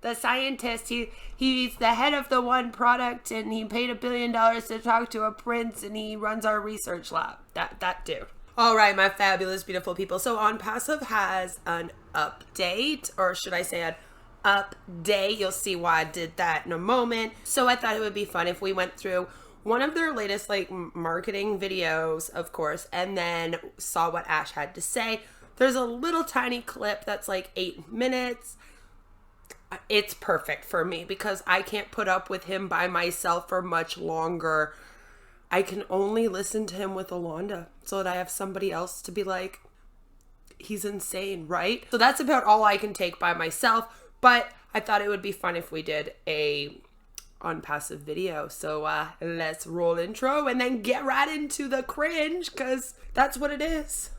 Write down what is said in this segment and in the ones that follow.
the scientist. He's the head of the one product, and he paid $1 billion to talk to a prince, and he runs our research lab. That dude. All right, my fabulous, beautiful people. So Onpassive has an update, or should I say an update? You'll see why I did that in a moment. So I thought it would be fun if we went through one of their latest marketing videos, of course, and then saw what Ash had to say. There's a little tiny clip that's 8 minutes. It's perfect for me because I can't put up with him by myself for much longer. I can only listen to him with Alonda so that I have somebody else to be like, he's insane, right? So that's about all I can take by myself, but I thought it would be fun if we did a Onpassive video. So let's roll intro and then get right into the cringe, because that's what it is.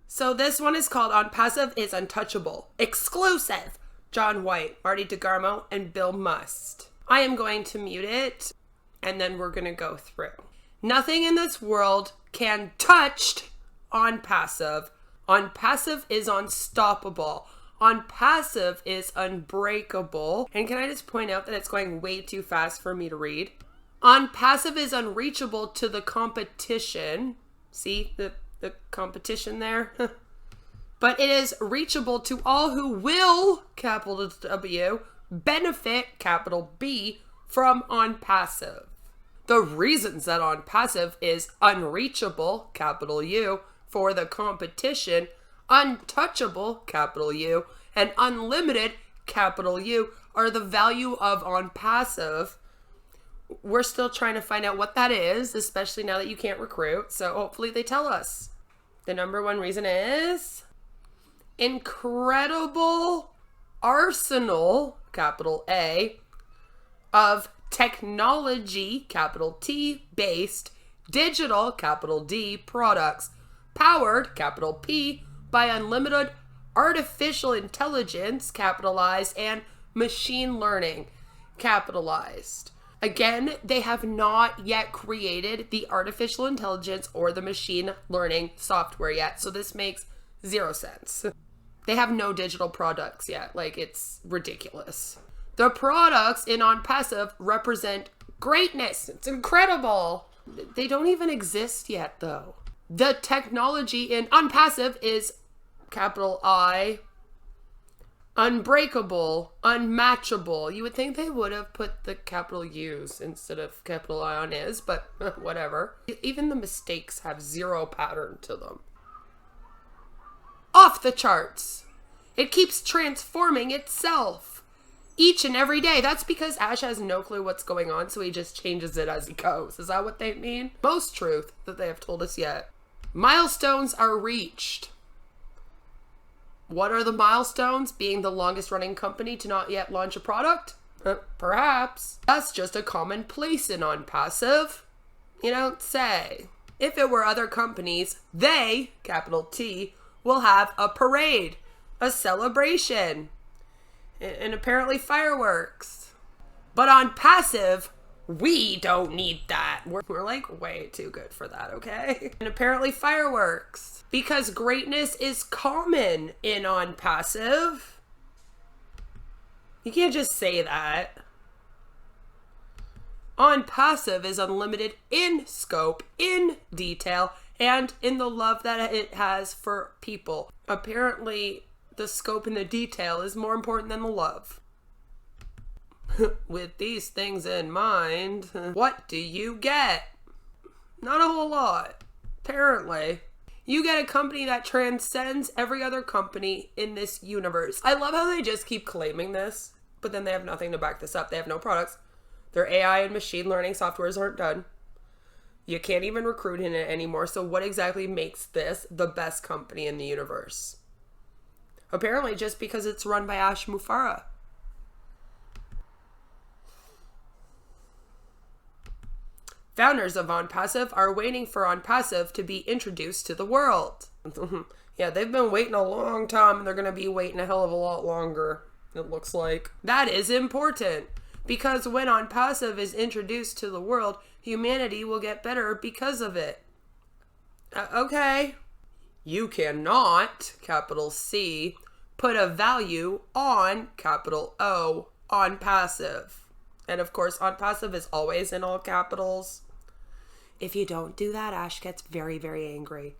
So this one is called Onpassive is Untouchable. Exclusive. John White, Marty Degarmo, and Bill Must. I am going to mute it, and then we're going to go through. Nothing in this world can touch Onpassive. Onpassive is unstoppable. Onpassive is unbreakable. And can I just point out that it's going way too fast for me to read? Onpassive is unreachable to the competition. See the competition there? But it is reachable to all who will, capital W, benefit, capital B, from Onpassive. The reasons that Onpassive is unreachable, capital U, for the competition, untouchable, capital U, and unlimited, capital U, are the value of Onpassive. We're still trying to find out what that is, especially now that you can't recruit, so hopefully they tell us. The number one reason is incredible arsenal, capital A, of technology, capital T, based, digital, capital D, products, powered, capital P, by unlimited artificial intelligence, capitalized, and machine learning, capitalized. Again, they have not yet created the artificial intelligence or the machine learning software yet, so this makes zero sense. They have no digital products yet. It's ridiculous. The products in Onpassive represent greatness. It's incredible. They don't even exist yet, though. The technology in Onpassive is, capital I, unbreakable, unmatchable. You would think they would have put the capital U's instead of capital I on is, but whatever. Even the mistakes have zero pattern to them. Off the charts. It keeps transforming itself each and every day. That's because Ash has no clue what's going on, so he just changes it as he goes. Is that what they mean? Most truth that they have told us yet. Milestones are reached. What are the milestones? Being the longest running company to not yet launch a product? Perhaps. That's just a commonplace in Onpassive. You don't say. If it were other companies, they, capital T, will have a parade, a celebration, and apparently fireworks. But Onpassive, we don't need that. We're way too good for that, okay? And apparently fireworks. Because greatness is common in Onpassive. You can't just say that. Onpassive is unlimited in scope, in detail, and in the love that it has for people. Apparently, the scope and the detail is more important than the love. With these things in mind, what do you get? Not a whole lot, apparently. You get a company that transcends every other company in this universe. I love how they just keep claiming this, but then they have nothing to back this up. They have no products. Their AI and machine learning softwares aren't done. You can't even recruit in it anymore. So what exactly makes this the best company in the universe? Apparently just because it's run by Mufareh. Founders of Onpassive are waiting for Onpassive to be introduced to the world. Yeah, they've been waiting a long time, and they're going to be waiting a hell of a lot longer, it looks like. That is important, because when Onpassive is introduced to the world, humanity will get better because of it. Okay. You cannot, capital C, put a value on, capital O, Onpassive. And of course, Onpassive is always in all capitals. If you don't do that, Ash gets very, very angry.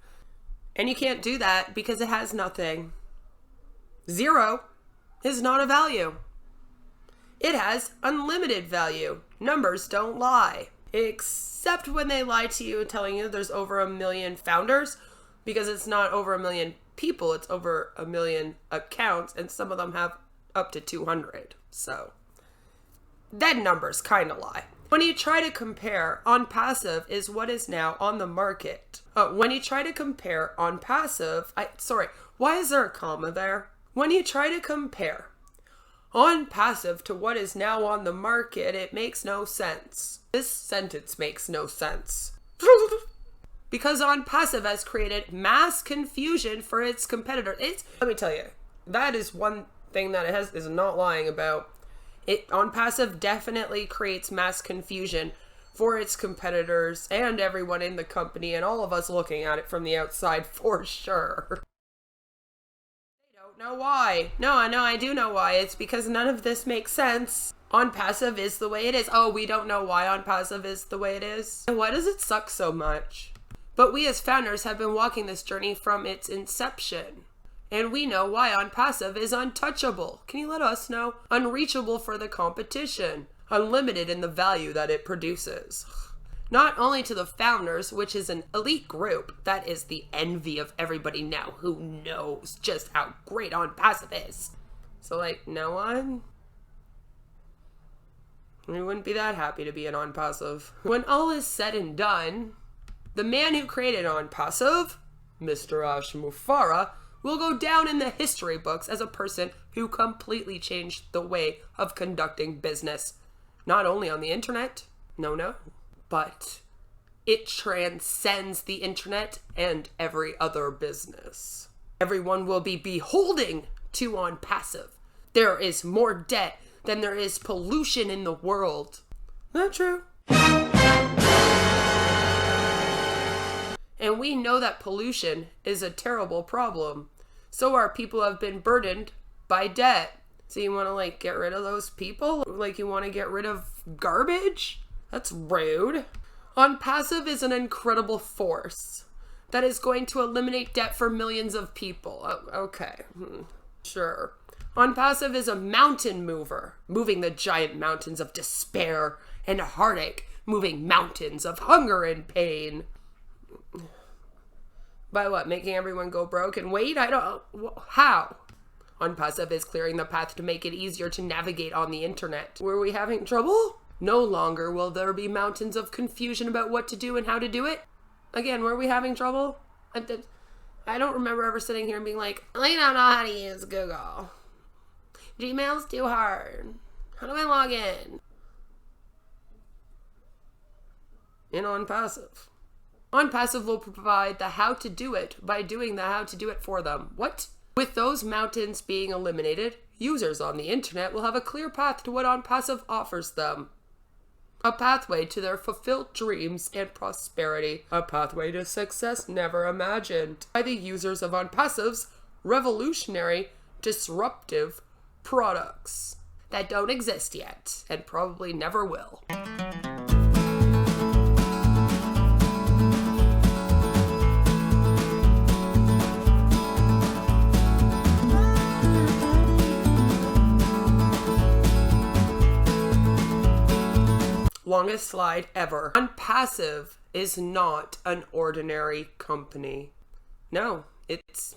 And you can't do that because it has nothing. 0 is not a value. It has unlimited value. Numbers don't lie. Except when they lie to you telling you there's over 1 million founders, because it's not over 1 million people, it's over 1 million accounts, and some of them have up to 200. So that numbers kind of lie. When you try to compare, Onpassive is what is now on the market. When you try to compare Onpassive, why is there a comma there? When you try to compare Onpassive to what is now on the market, it makes no sense. This sentence makes no sense. Because Onpassive has created mass confusion for its competitor. Let me tell you, that is one thing that it is not lying about. Onpassive definitely creates mass confusion for its competitors and everyone in the company and all of us looking at it from the outside for sure. They don't know why. No, I do know why. It's because none of this makes sense. Onpassive is the way it is. Oh, we don't know why Onpassive is the way it is. And why does it suck so much? But we as founders have been walking this journey from its inception. And we know why Onpassive is untouchable. Can you let us know? Unreachable for the competition. Unlimited in the value that it produces. Not only to the founders, which is an elite group that is the envy of everybody now who knows just how great Onpassive is. So no one? We wouldn't be that happy to be an Onpassive. When all is said and done, the man who created Onpassive, Mr. Mufareh, will go down in the history books as a person who completely changed the way of conducting business. Not only on the internet, but it transcends the internet and every other business. Everyone will be beholding to Onpassive. There is more debt than there is pollution in the world. Not true. And we know that pollution is a terrible problem. So our people have been burdened by debt. So you want to get rid of those people? You want to get rid of garbage? That's rude. Onpassive is an incredible force that is going to eliminate debt for millions of people. Okay, sure. Onpassive is a mountain mover, moving the giant mountains of despair and heartache, moving mountains of hunger and pain. By what? Making everyone go broke and wait? How? Onpassive is clearing the path to make it easier to navigate on the internet. Were we having trouble? No longer will there be mountains of confusion about what to do and how to do it. Again, were we having trouble? I don't remember ever sitting here and being like, I don't know how to use Google. Gmail's too hard. How do I log in? In Onpassive. Onpassive will provide the how to do it by doing the how to do it for them. What? With those mountains being eliminated, users on the internet will have a clear path to what Onpassive offers them. A pathway to their fulfilled dreams and prosperity. A pathway to success never imagined by the users of Onpassive's revolutionary, disruptive products that don't exist yet and probably never will. Longest slide ever. Onpassive is not an ordinary company. No, it's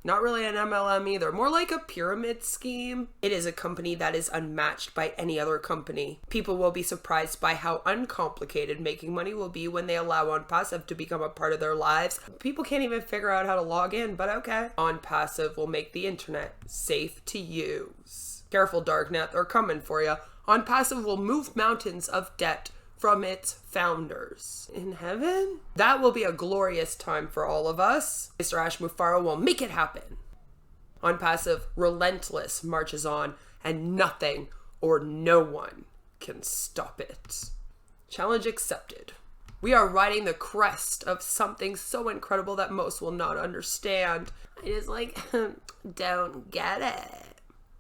not really an MLM either. More like a pyramid scheme. It is a company that is unmatched by any other company. People will be surprised by how uncomplicated making money will be when they allow Onpassive to become a part of their lives. People can't even figure out how to log in, but okay. Onpassive will make the internet safe to use. Careful, Darknet, they're coming for you. Onpassive will move mountains of debt from its founders. In heaven? That will be a glorious time for all of us. Mr. Ash Mufareh will make it happen. Onpassive, relentless, marches on, and nothing or no one can stop it. Challenge accepted. We are riding the crest of something so incredible that most will not understand. I just don't get it.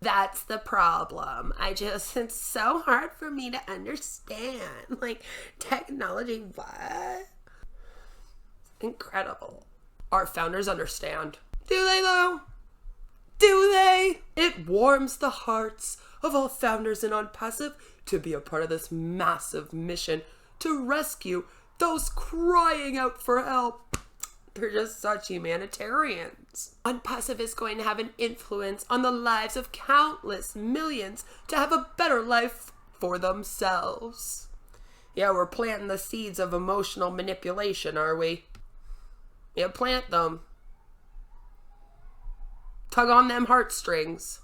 That's the problem. It's so hard for me to understand. Technology, what? Incredible. Our founders understand. Do they though? Do they? It warms the hearts of all founders in Onpassive to be a part of this massive mission to rescue those crying out for help. They're just such humanitarians. Onpassive is going to have an influence on the lives of countless millions to have a better life for themselves. Yeah, we're planting the seeds of emotional manipulation, are we? Yeah, plant them. Tug on them heartstrings.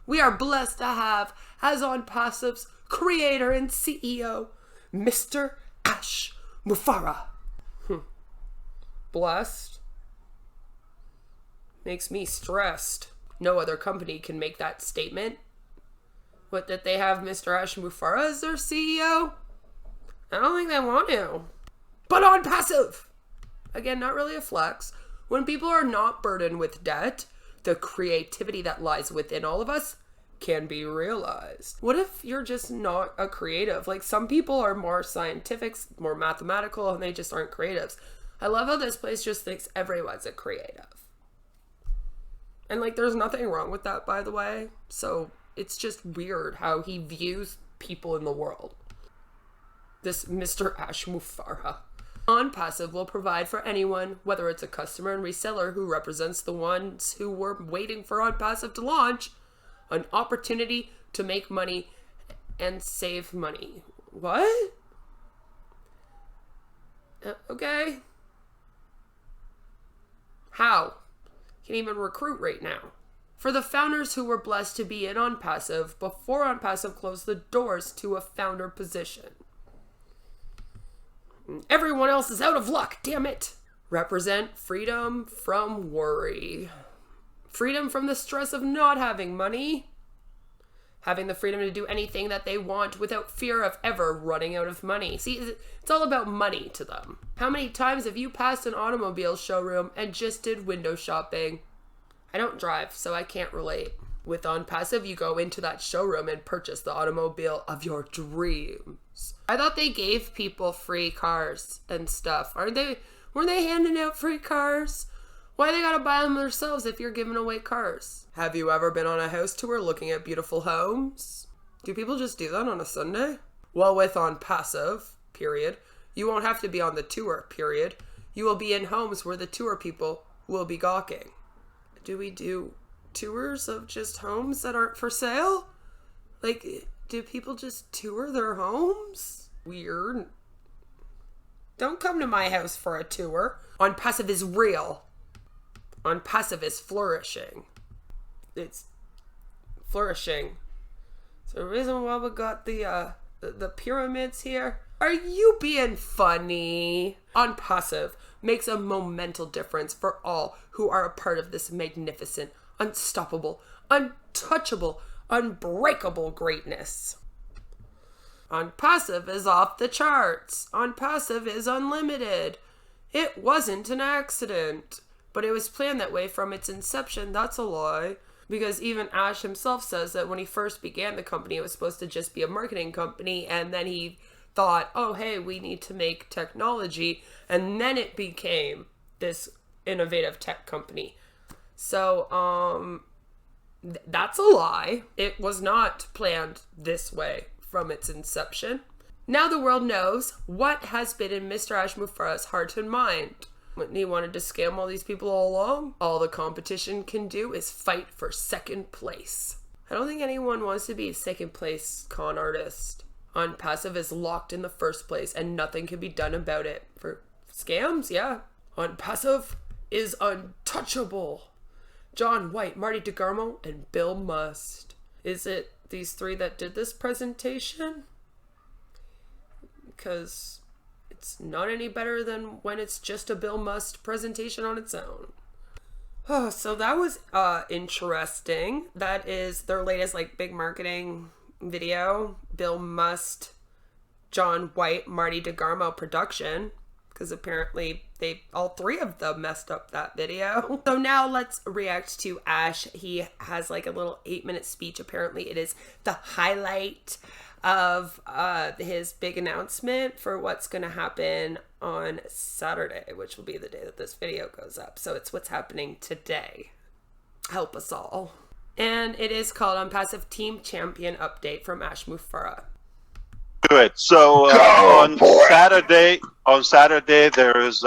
We are blessed to have, as Onpassive's creator and CEO, Mr. Ash Mufareh. Blessed. Makes me stressed. No other company can make that statement. What, that they have Mr. Ash Mufareh as their CEO? I don't think they want to. But Onpassive! Again, not really a flex. When people are not burdened with debt, the creativity that lies within all of us can be realized. What if you're just not a creative? Some people are more scientific, more mathematical, and they just aren't creatives. I love how this place just thinks everyone's a creative. And there's nothing wrong with that, by the way. So it's just weird how he views people in the world. This Mr. Ash Mufareh. Onpassive will provide for anyone, whether it's a customer and reseller who represents the ones who were waiting for Onpassive to launch, an opportunity to make money and save money. What? Okay. How? Can't even recruit right now. For the founders who were blessed to be in Onpassive before Onpassive closed the doors to a founder position. Everyone else is out of luck, damn it. Represent freedom from worry. Freedom from the stress of not having money. Having the freedom to do anything that they want without fear of ever running out of money. See, it's all about money to them. How many times have you passed an automobile showroom and just did window shopping? I don't drive, so I can't relate. With Onpassive, you go into that showroom and purchase the automobile of your dreams. I thought they gave people free cars and stuff. Weren't they handing out free cars? Why they gotta buy them themselves if you're giving away cars? Have you ever been on a house tour looking at beautiful homes? Do people just do that on a Sunday? Well, with Onpassive, period, you won't have to be on the tour, period. You will be in homes where the tour people will be gawking. Do we do tours of just homes that aren't for sale? Do people just tour their homes? Weird. Don't come to my house for a tour. Onpassive is real. Onpassive is flourishing. It's flourishing. So the reason why we got the pyramids here. Are you being funny? Onpassive makes a monumental difference for all who are a part of this magnificent, unstoppable, untouchable, unbreakable greatness. Onpassive is off the charts. Onpassive is unlimited. It wasn't an accident. But it was planned that way from its inception. That's a lie. Because even Ash himself says that when he first began the company, it was supposed to just be a marketing company. And then he thought, oh, hey, we need to make technology. And then it became this innovative tech company. So, that's a lie. It was not planned this way from its inception. Now the world knows what has been in Mr. Ash Mufareh's heart and mind. He wanted to scam all these people all along. All the competition can do is fight for second place. I don't think anyone wants to be a second place con artist. Onpassive is locked in the first place and nothing can be done about it. For scams, yeah. Onpassive is untouchable. John White, Marty Degarmo, and Bill Must. Is it these three that did this presentation? Because it's not any better than when it's just a Bill Must presentation on its own. Oh, so that was interesting. That is their latest big marketing video. Bill Must, John White, Marty Degarmo production. Because apparently all three of them messed up that video. So now let's react to Ash. He has a little 8-minute speech. Apparently it is the highlight of his big announcement for what's going to happen on Saturday, which will be the day that this video goes up. So it's what's happening today. Help us all. And it is called Onpassive Team Champion Update from Ash Mufareh. Good. So on Saturday there is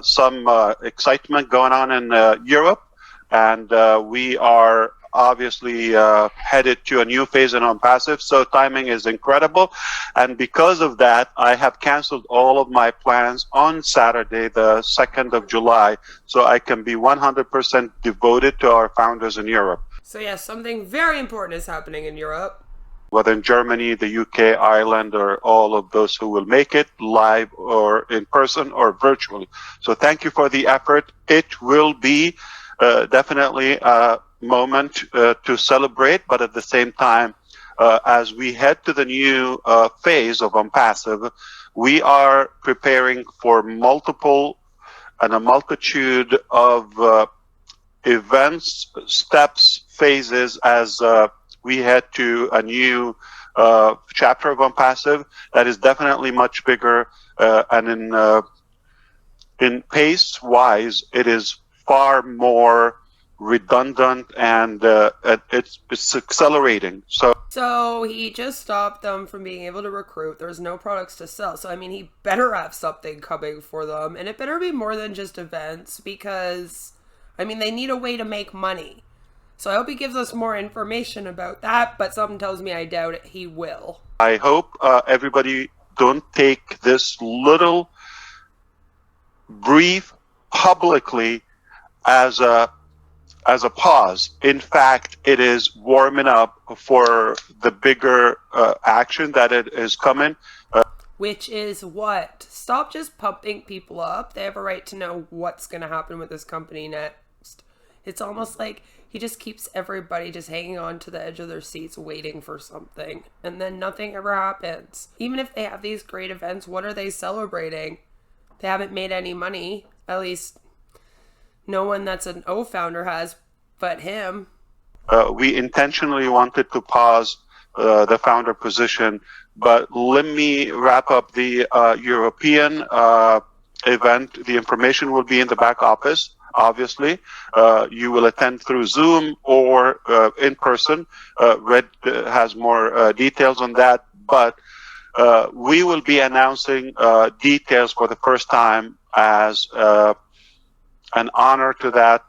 some excitement going on in Europe, and we are obviously headed to a new phase in Onpassive. So timing is incredible, and because of that, I have canceled all of my plans on Saturday, the 2nd of July, so I can be 100% devoted to our founders in Europe. So yes, something very important is happening in Europe. Whether in Germany, the UK, Ireland, or all of those who will make it live or in person or virtually. So thank you for the effort. It will be definitely a moment to celebrate, but at the same time, as we head to the new phase of Onpassive, we are preparing for multiple and a multitude of events, steps, phases as we head to a new chapter of Onpassive that is definitely much bigger, and in pace wise, it is far more redundant, and it's accelerating. So he just stopped them from being able to recruit. There's no products to sell. So he better have something coming for them, and it better be more than just events, because they need a way to make money. So I hope he gives us more information about that, but something tells me I doubt it. He will. I hope everybody don't take this little brief publicly as a pause. In fact, it is warming up for the bigger action that it is coming. Which is what? Stop just pumping people up. They have a right to know what's going to happen with this company next. It's almost like he just keeps everybody just hanging on to the edge of their seats waiting for something. And then nothing ever happens. Even if they have these great events, what are they celebrating? They haven't made any money. At least no one that's an O founder has, but him. We intentionally wanted to pause the founder position, but let me wrap up the European event. The information will be in the back office. Obviously, you will attend through Zoom or in person. Red has more details on that, but we will be announcing details for the first time as an honor to that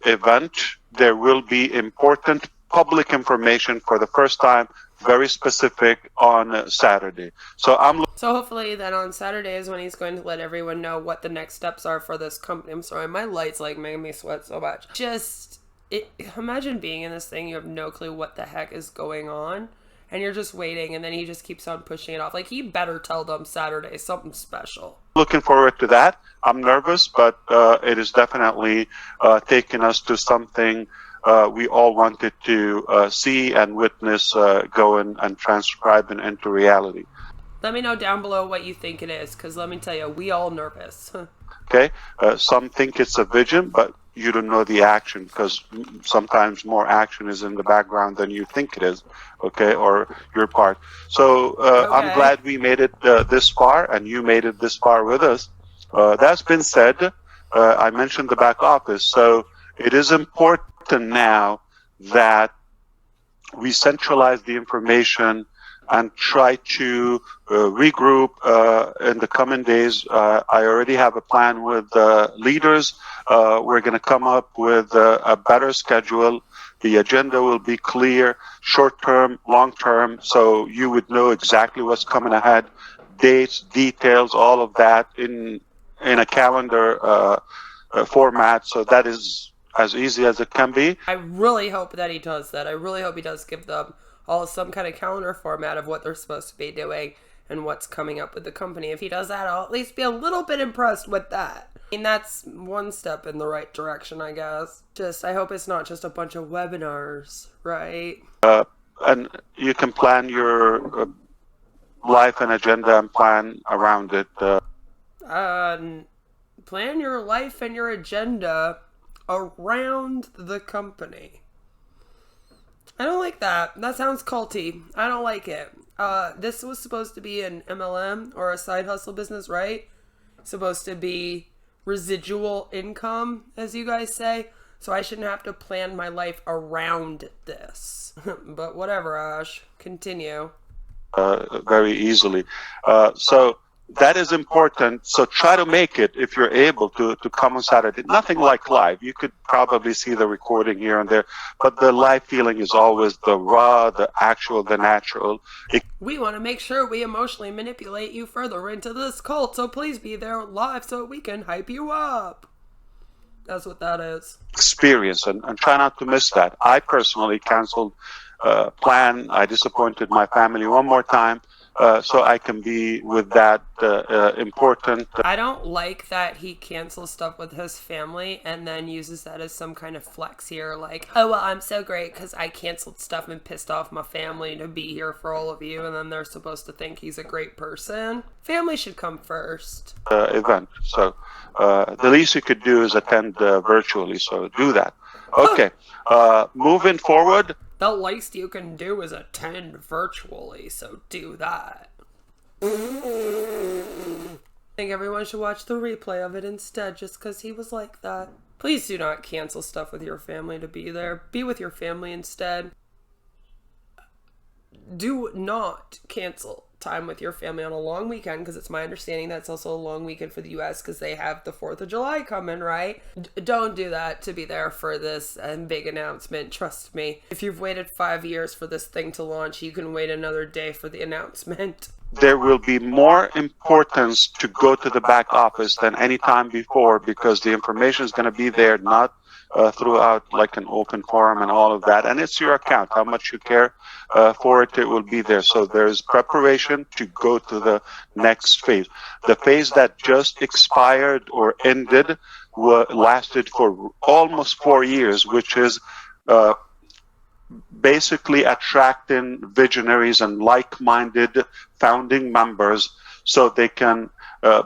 event. There will be important public information for the first time, very specific, on Saturday. So hopefully then on Saturday is when he's going to let everyone know what the next steps are for this company. I'm sorry, my light's making me sweat so much. Imagine being in this thing, you have no clue what the heck is going on, and you're just waiting, and then he just keeps on pushing it off. He better tell them Saturday something special. Looking forward to that. I'm nervous, but it is definitely taking us to something we all wanted to see and witness go and transcribe into reality. Let me know down below what you think it is, because let me tell you, we all nervous. Okay, some think it's a vision, but you don't know the action, because sometimes more action is in the background than you think it is, okay, or your part. So okay. I'm glad we made it this far, and you made it this far with us. That's been said. I mentioned the back office, so it is important now that we centralize the information and try to regroup in the coming days. I already have a plan with leaders. We're going to come up with a better schedule. The agenda will be clear, short-term, long-term, so you would know exactly what's coming ahead, dates, details, all of that in a calendar format. So that is as easy as it can be. I really hope that he does that. I really hope he does give them all some kind of calendar format of what they're supposed to be doing and what's coming up with the company. If he does that, I'll at least be a little bit impressed with that. I mean, that's one step in the right direction, I guess. I hope it's not just a bunch of webinars, right? And you can plan your life and agenda and plan around it. Plan your life and your agenda around the company. I don't like that. That sounds culty. I don't like it. This was supposed to be an MLM or a side hustle business, right? Supposed to be residual income, as you guys say. So I shouldn't have to plan my life around this. But whatever, Ash. Continue. Very easily. So that is important. So try to make it, if you're able to come on Saturday. Nothing like live. You could probably see the recording here and there, but the live feeling is always the raw, the actual, the natural. We want to make sure we emotionally manipulate you further into this cult, so please be there live so we can hype you up. That's what that is. Experience, and try not to miss that. I personally canceled plan. I disappointed my family one more time. So I can be with that important. I don't like that he cancels stuff with his family and then uses that as some kind of flex here. Like, oh, well, I'm so great because I canceled stuff and pissed off my family to be here for all of you. And then they're supposed to think he's a great person. Family should come first. Event. So the least you could do is attend virtually. So do that. Okay. Moving forward. The least you can do is attend virtually, so do that. I think everyone should watch the replay of it instead, just because he was like that. Please do not cancel stuff with your family to be there. Be with your family instead. Do not cancel time with your family on a long weekend, because it's my understanding that's also a long weekend for the U.S. because they have the 4th of July coming, right? Don't do that to be there for this big announcement. Trust me. If you've waited 5 years for this thing to launch, you can wait another day for the announcement. There will be more importance to go to the back office than any time before, because the information is going to be there, not throughout like an open forum and all of that. And it's your account. How much you care for it, it will be there. So there's preparation to go to the next phase. The phase that just expired or ended lasted for almost 4 years, which is basically attracting visionaries and like-minded founding members so they can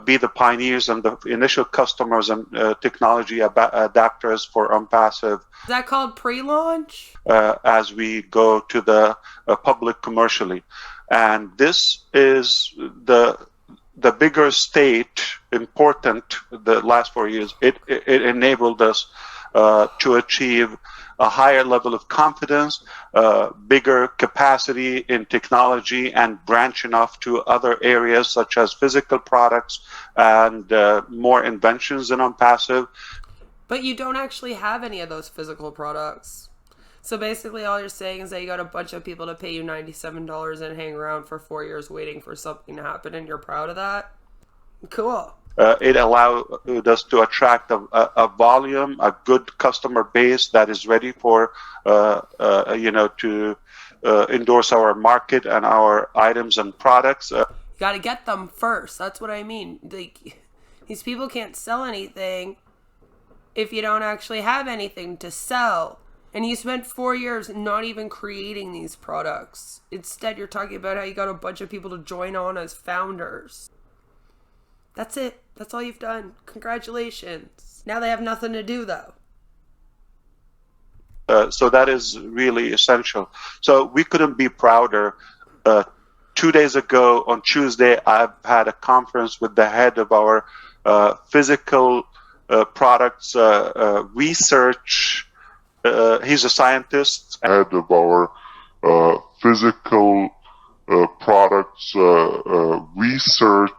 be the pioneers and the initial customers and technology adapters for Onpassive. Is that called pre-launch? As we go to the public commercially. And this is the bigger state, important, the last 4 years. It enabled us to achieve a higher level of confidence, bigger capacity in technology, and branching off to other areas such as physical products and more inventions in Onpassive. But you don't actually have any of those physical products. So basically all you're saying is that you got a bunch of people to pay you $97 and hang around for 4 years waiting for something to happen, and you're proud of that? Cool. It allowed us to attract a volume, a good customer base that is ready for, to endorse our market and our items and products. You got to get them first. That's what I mean. These people can't sell anything if you don't actually have anything to sell. And you spent 4 years not even creating these products. Instead, you're talking about how you got a bunch of people to join on as founders. That's it. That's all you've done. Congratulations. Now they have nothing to do, though. So that is really essential. So we couldn't be prouder. 2 days ago, on Tuesday, I've had a conference with the head of our physical products research. He's a scientist. Head of our physical products research.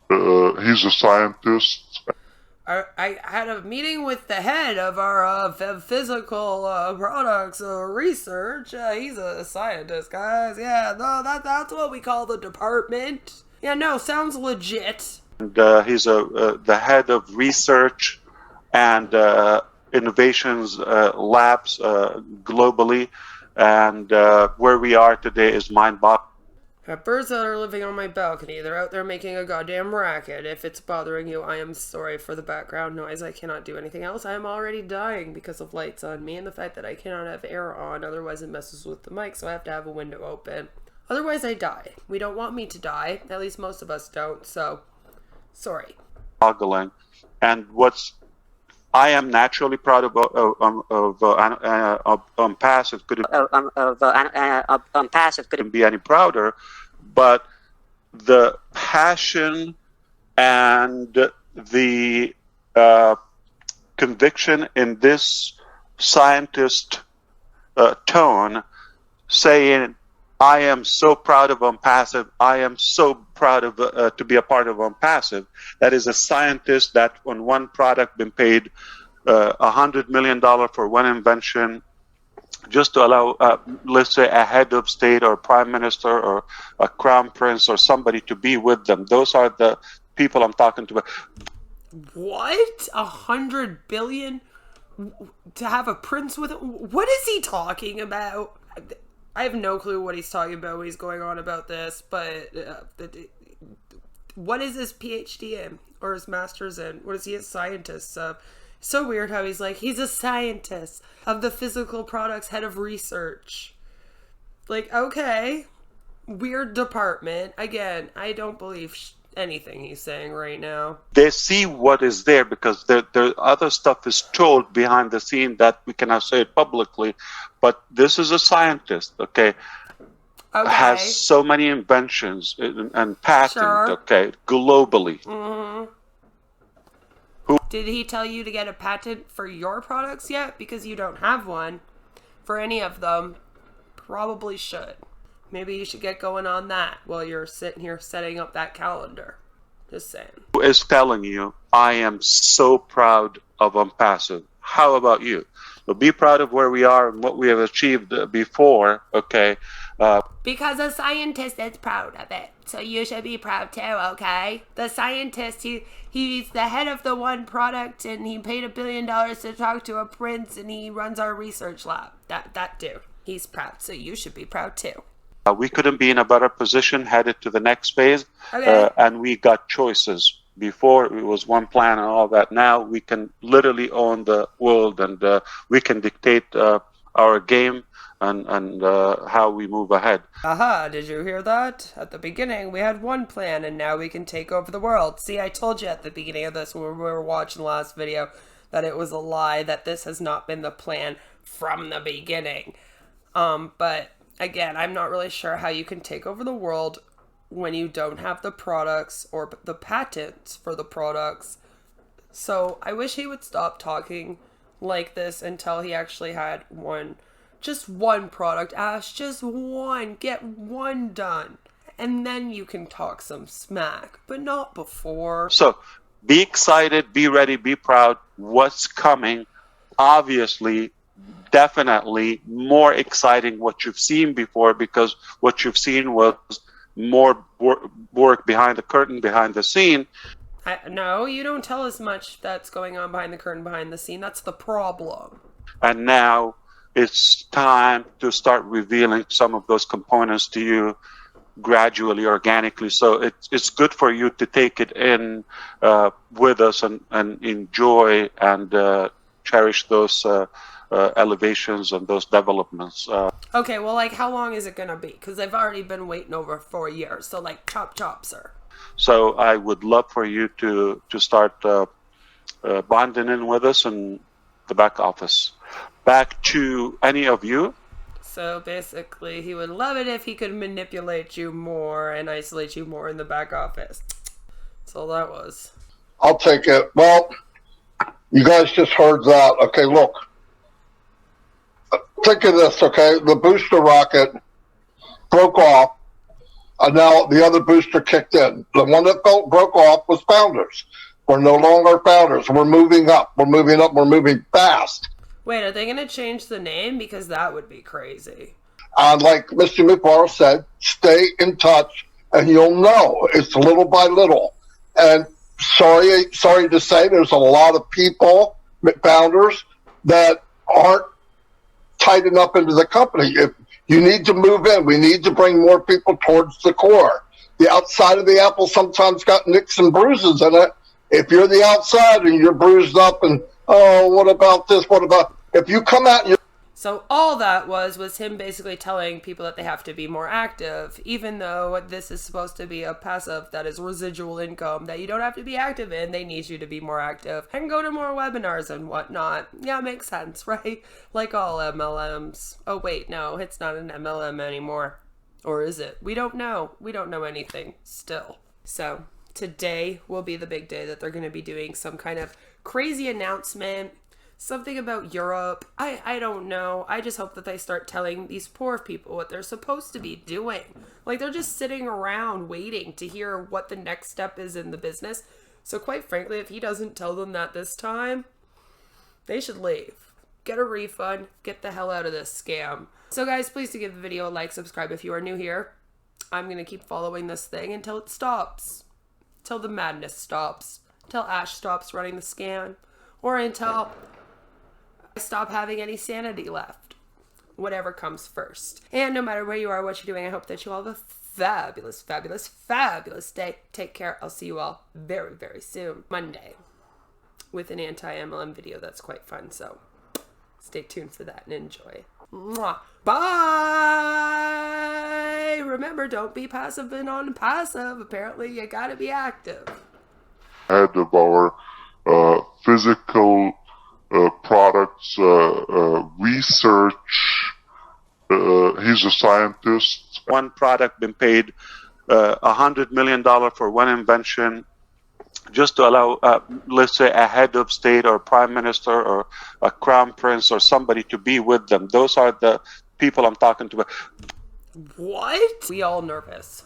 He's a scientist. I had a meeting with the head of our physical products research. He's a scientist, guys. Yeah, no, that's what we call the department. Yeah, no, sounds legit. And he's the head of research and innovations labs globally. And where we are today is mind-boggling. Birds that are living on my balcony, they're out there making a goddamn racket. If it's bothering you, I am sorry for the background noise. I cannot do anything else. I am already dying because of lights on me and the fact that I cannot have air on, otherwise it messes with the mic, so I have to have a window open. Otherwise I die. We don't want me to die. At least most of us don't, so sorry. And I am naturally proud of Onpassive. Onpassive couldn't be any prouder, but the passion and the conviction in this scientist tone, saying, I am so proud of Onpassive. I am so proud of to be a part of Onpassive. That is a scientist that on one product been paid $100 million for one invention, just to allow, let's say, a head of state or prime minister or a crown prince or somebody to be with them. Those are the people I'm talking to. What? 100 billion to have a prince with it? What is he talking about? I have no clue what he's talking about when he's going on about this, but what is his PhD in? Or his master's in? What is he, a scientist? So weird how he's a scientist of the physical products, head of research. Like, okay, weird department. Again, I don't believe anything he's saying right now. They see what is there because there other stuff is told behind the scene that we cannot say it publicly. But this is a scientist, okay? Has so many inventions and patents, okay, globally. Mm-hmm. Did he tell you to get a patent for your products yet? Because you don't have one for any of them. Probably should. Maybe you should get going on that while you're sitting here setting up that calendar. Just saying. Who is telling you, I am so proud of Onpassive. How about you? So be proud of where we are and what we have achieved before, okay? Because a scientist is proud of it. So you should be proud too, okay? The scientist, he's the head of the one product and he paid $1 billion to talk to a prince and he runs our research lab. That dude. He's proud, so you should be proud too. We couldn't be in a better position headed to the next phase. Okay. And we got choices. Before it was one plan and all that. Now we can literally own the world and we can dictate our game and how we move ahead. Aha, did you hear that? At the beginning we had one plan and now we can take over the world. See, I told you at the beginning of this when we were watching the last video that it was a lie, that this has not been the plan from the beginning. But again, I'm not really sure how you can take over the world when you don't have the products or the patents for the products. So I wish he would stop talking like this until he actually had just one product. Ash, just one. Get one done. And then you can talk some smack, but not before. So be excited, be ready, be proud. What's coming? Obviously, definitely more exciting what you've seen before, because what you've seen was more work behind the curtain, behind the scene. No, you don't tell us much that's going on behind the curtain, behind the scene. That's the problem. And now it's time to start revealing some of those components to you gradually, organically. So it's good for you to take it in with us and enjoy and cherish those elevations and those developments. Okay, well, like, how long is it going to be? Because I've already been waiting over 4 years. So, like, chop, sir. So I would love for you to start bonding in with us in the back office. Back to any of you. So basically, he would love it if he could manipulate you more and isolate you more in the back office. That's all that was. I'll take it. Well, you guys just heard that. Okay, look. Think of this, okay? The booster rocket broke off, and now the other booster kicked in. The one that broke off was Founders. We're no longer Founders. We're moving up. We're moving up. We're moving fast. Wait, are they going to change the name? Because that would be crazy. And like Mr. Mufareh said, stay in touch, and you'll know. It's little by little. And sorry to say, there's a lot of people, Founders, that aren't tight enough into the company. If you need to move in, we need to bring more people towards the core. The outside of the apple sometimes got nicks and bruises in it. If you're the outside and you're bruised up and, oh, what about this? What about... If you come out and you're... So all that was him basically telling people that they have to be more active, even though this is supposed to be a passive that is residual income that you don't have to be active in. They need you to be more active and go to more webinars and whatnot. Yeah, makes sense, right? Like all MLMs. Oh, wait, no, it's not an MLM anymore. Or is it? We don't know. We don't know anything still. So today will be the big day that they're going to be doing some kind of crazy announcement. Something about Europe. I don't know. I just hope that they start telling these poor people what they're supposed to be doing. Like, they're just sitting around waiting to hear what the next step is in the business. So quite frankly, if he doesn't tell them that this time, they should leave. Get a refund. Get the hell out of this scam. So guys, please do give the video a like, subscribe if you are new here. I'm going to keep following this thing until it stops. Till the madness stops. Until Ash stops running the scam. Or until I stop having any sanity left. Whatever comes first. And no matter where you are, what you're doing, I hope that you all have a fabulous, fabulous, fabulous day. Take care. I'll see you all very, very soon. Monday. With an anti-MLM video that's quite fun. So stay tuned for that and enjoy. Mwah. Bye! Remember, don't be passive and unpassive. Apparently, you gotta be active. Head of our physical products research. He's a scientist. One product been paid $100 million for one invention, just to allow, let's say, a head of state or prime minister or a crown prince or somebody to be with them. Those are the people I'm talking to. What? We all nervous.